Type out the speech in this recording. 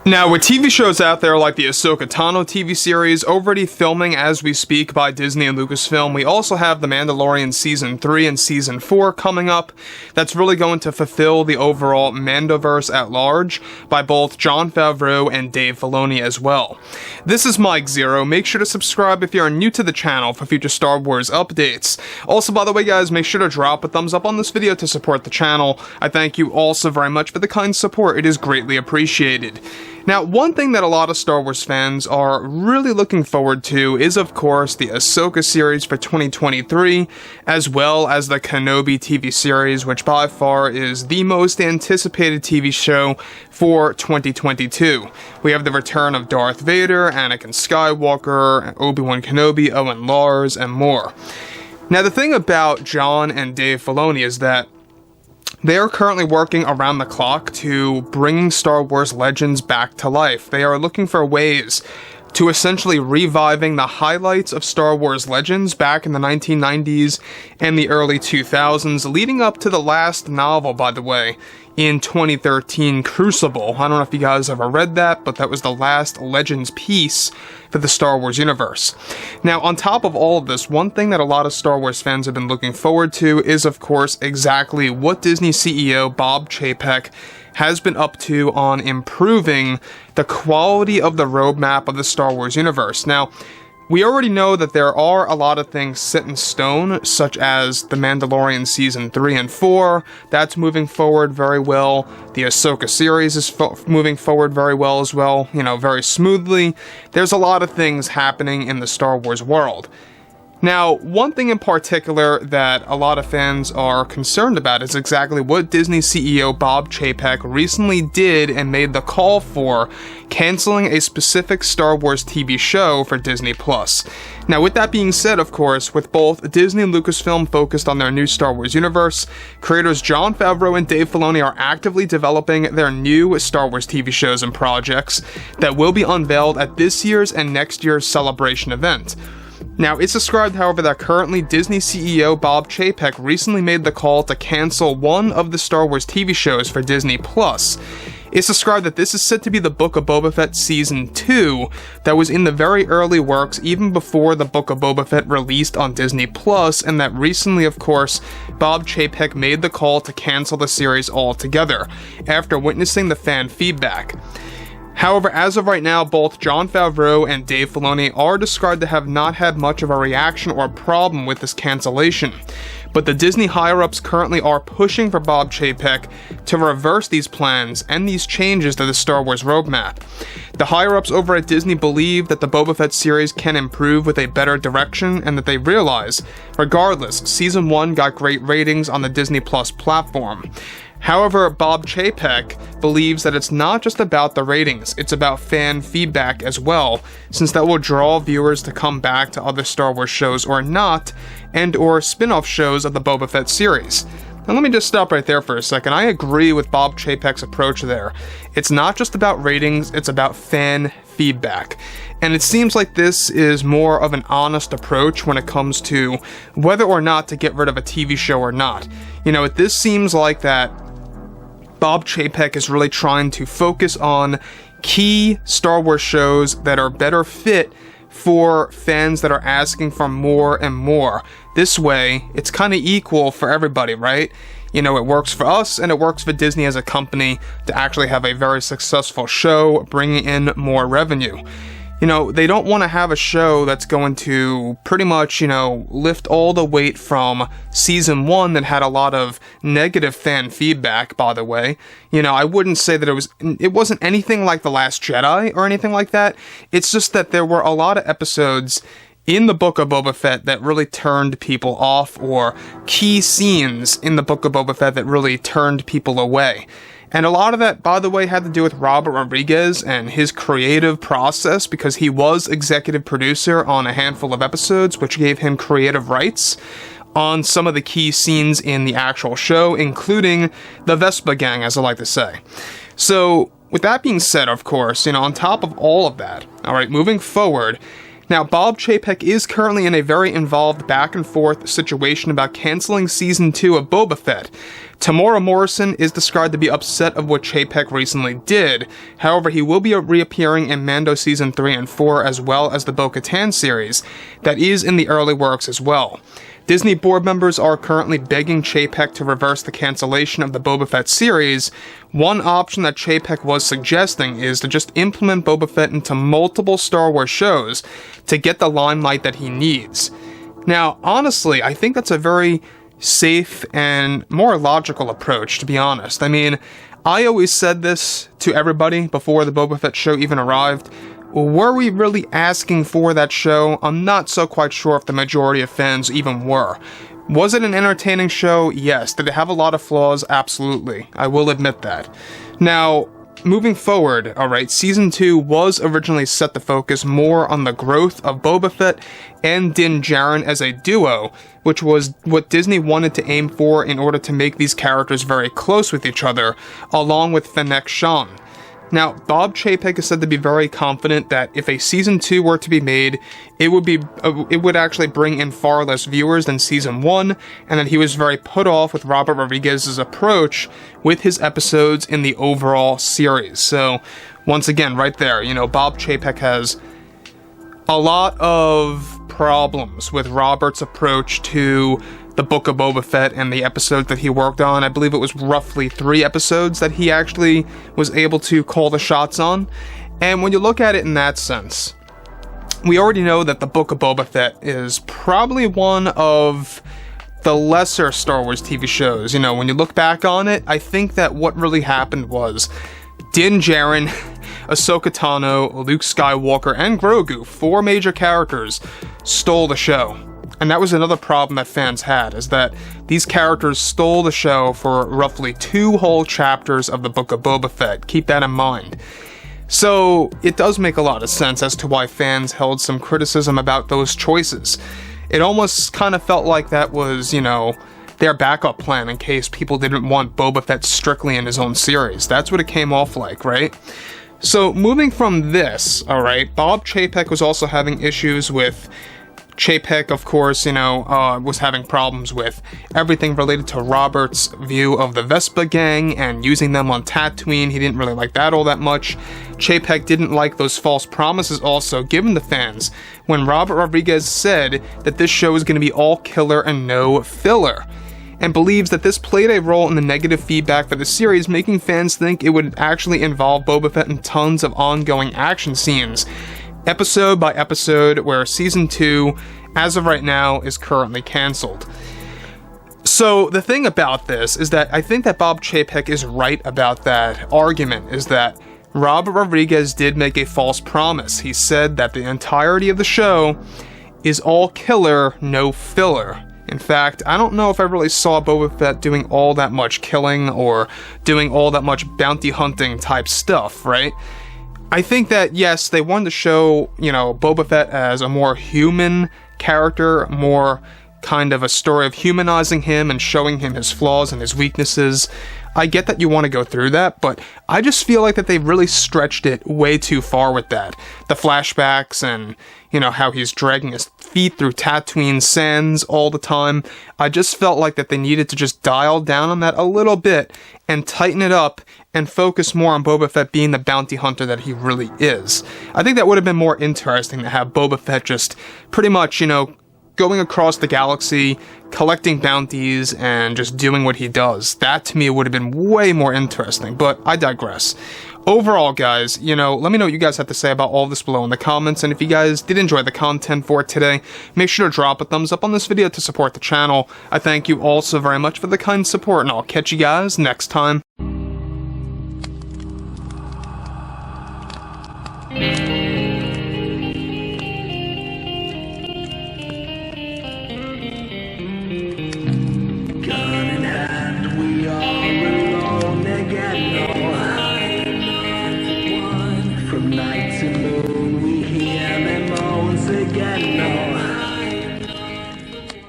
Now, with TV shows out there like the Ahsoka Tano TV series already filming as we speak by Disney and Lucasfilm, we also have The Mandalorian Season 3 and Season 4 coming up that's really going to fulfill the overall Mandoverse at large by both Jon Favreau and Dave Filoni as well. This is Mike Zero. Make sure to subscribe if you are new to the channel for future Star Wars updates. Also, by the way, guys, make sure to drop a thumbs up on this video to support the channel. I thank you all so very much for the kind support. It is greatly appreciated. Now, one thing that a lot of Star Wars fans are really looking forward to is, of course, the Ahsoka series for 2023, as well as the Kenobi TV series, which by far is the most anticipated TV show for 2022. We have the return of Darth Vader, Anakin Skywalker, Obi-Wan Kenobi, Owen Lars, and more. Now, the thing about Jon and Dave Filoni is that they are currently working around the clock to bring Star Wars Legends back to life. They are looking for ways to essentially reviving the highlights of Star Wars Legends back in the 1990s and the early 2000s, leading up to the last novel, by the way, in 2013, Crucible. I don't know if you guys ever read that, but that was the last Legends piece for the Star Wars universe. Now, on top of all of this, one thing that a lot of Star Wars fans have been looking forward to is, of course, exactly what Disney CEO Bob Chapek has been up to on improving the quality of the roadmap of the Star Wars universe. Now, we already know that there are a lot of things set in stone, such as The Mandalorian Season 3 and 4. That's moving forward very well. The Ahsoka series is moving forward very well as well, very smoothly. There's a lot of things happening in the Star Wars world. Now, one thing in particular that a lot of fans are concerned about is exactly what Disney CEO Bob Chapek recently did and made the call for canceling a specific Star Wars TV show for Disney+. Now, with that being said, of course, with both Disney and Lucasfilm focused on their new Star Wars universe, creators Jon Favreau and Dave Filoni are actively developing their new Star Wars TV shows and projects that will be unveiled at this year's and next year's Celebration event. Now, it's described, however, that currently Disney CEO Bob Chapek recently made the call to cancel one of the Star Wars TV shows for Disney+. It's described that this is set to be the Book of Boba Fett Season 2 that was in the very early works even before the Book of Boba Fett released on Disney+, and that recently, of course, Bob Chapek made the call to cancel the series altogether, after witnessing the fan feedback. However, as of right now, both Jon Favreau and Dave Filoni are described to have not had much of a reaction or problem with this cancellation. But the Disney higher-ups currently are pushing for Bob Chapek to reverse these plans and these changes to the Star Wars roadmap. The higher-ups over at Disney believe that the Boba Fett series can improve with a better direction, and that they realize, regardless, Season 1 got great ratings on the Disney Plus platform. However, Bob Chapek believes that it's not just about the ratings, it's about fan feedback as well, since that will draw viewers to come back to other Star Wars shows or not, and or spin-off shows of the Boba Fett series. Now let me just stop right there for a second. I agree with Bob Chapek's approach there. It's not just about ratings, it's about fan feedback. And it seems like this is more of an honest approach when it comes to whether or not to get rid of a TV show or not. This seems like that Bob Chapek is really trying to focus on key Star Wars shows that are better fit for fans that are asking for more and more. This way, it's kind of equal for everybody, right? It works for us and it works for Disney as a company to actually have a very successful show, bringing in more revenue. They don't want to have a show that's going to pretty much, lift all the weight from Season 1 that had a lot of negative fan feedback, by the way. I wouldn't say that it wasn't anything like The Last Jedi or anything like that. It's just that there were a lot of episodes in the Book of Boba Fett that really turned people off, or key scenes in the Book of Boba Fett that really turned people away. And a lot of that, by the way, had to do with Robert Rodriguez and his creative process, because he was executive producer on a handful of episodes, which gave him creative rights on some of the key scenes in the actual show, including the Vespa Gang, as I like to say. So, with that being said, of course, on top of all of that, alright, moving forward, Now, Bob Chapek is currently in a very involved back-and-forth situation about canceling Season 2 of Boba Fett. Tamora Morrison is described to be upset of what Chapek recently did. However, he will be reappearing in Mando Season 3 and 4 as well as the Bo-Katan series. That is in the early works as well. Disney board members are currently begging Chapek to reverse the cancellation of the Boba Fett series. One option that Chapek was suggesting is to just implement Boba Fett into multiple Star Wars shows to get the limelight that he needs. Now, honestly, I think that's a very safe and more logical approach, to be honest. I mean, I always said this to everybody before the Boba Fett show even arrived. Were we really asking for that show? I'm not so quite sure if the majority of fans even were. Was it an entertaining show? Yes. Did it have a lot of flaws? Absolutely. I will admit that. Now, moving forward, alright, Season 2 was originally set to focus more on the growth of Boba Fett and Din Djarin as a duo, which was what Disney wanted to aim for in order to make these characters very close with each other, along with Fennec Shand. Now, Bob Chapek is said to be very confident that if a Season 2 were to be made, it would actually bring in far less viewers than Season 1, and that he was very put off with Robert Rodriguez's approach with his episodes in the overall series. So, once again, right there, Bob Chapek has a lot of problems with Robert's approach to the Book of Boba Fett and the episodes that he worked on. I believe it was roughly 3 episodes that he actually was able to call the shots on. And when you look at it in that sense, we already know that the Book of Boba Fett is probably one of the lesser Star Wars TV shows. When you look back on it, I think that what really happened was Din Djarin, Ahsoka Tano, Luke Skywalker, and Grogu, 4 major characters, stole the show. And that was another problem that fans had, is that these characters stole the show for roughly 2 whole chapters of the Book of Boba Fett. Keep that in mind. So, it does make a lot of sense as to why fans held some criticism about those choices. It almost kind of felt like that was, their backup plan in case people didn't want Boba Fett strictly in his own series. That's what it came off like, right? So, moving from this, alright, Bob Chapek was also having issues with Chapek, of course, was having problems with everything related to Robert's view of the Vespa gang and using them on Tatooine. He didn't really like that all that much. Chapek didn't like those false promises also given the fans when Robert Rodriguez said that this show is going to be all killer and no filler, and believes that this played a role in the negative feedback for the series, making fans think it would actually involve Boba Fett in tons of ongoing action scenes, episode by episode, where Season 2, as of right now, is currently cancelled. So, the thing about this is that I think that Bob Chapek is right about that argument, is that Robert Rodriguez did make a false promise. He said that the entirety of the show is all killer, no filler. In fact, I don't know if I really saw Boba Fett doing all that much killing or doing all that much bounty hunting type stuff, right? I think that, yes, they wanted to show, Boba Fett as a more human character, more kind of a story of humanizing him and showing him his flaws and his weaknesses. I get that you want to go through that, but I just feel like that they really stretched it way too far with that. The flashbacks and, how he's dragging his feet through Tatooine sands all the time. I just felt like that they needed to just dial down on that a little bit and tighten it up and focus more on Boba Fett being the bounty hunter that he really is. I think that would have been more interesting to have Boba Fett just pretty much, going across the galaxy, collecting bounties, and just doing what he does. That, to me, would have been way more interesting, but I digress. Overall, guys, let me know what you guys have to say about all this below in the comments, and if you guys did enjoy the content for today, make sure to drop a thumbs up on this video to support the channel. I thank you all so very much for the kind support, and I'll catch you guys next time.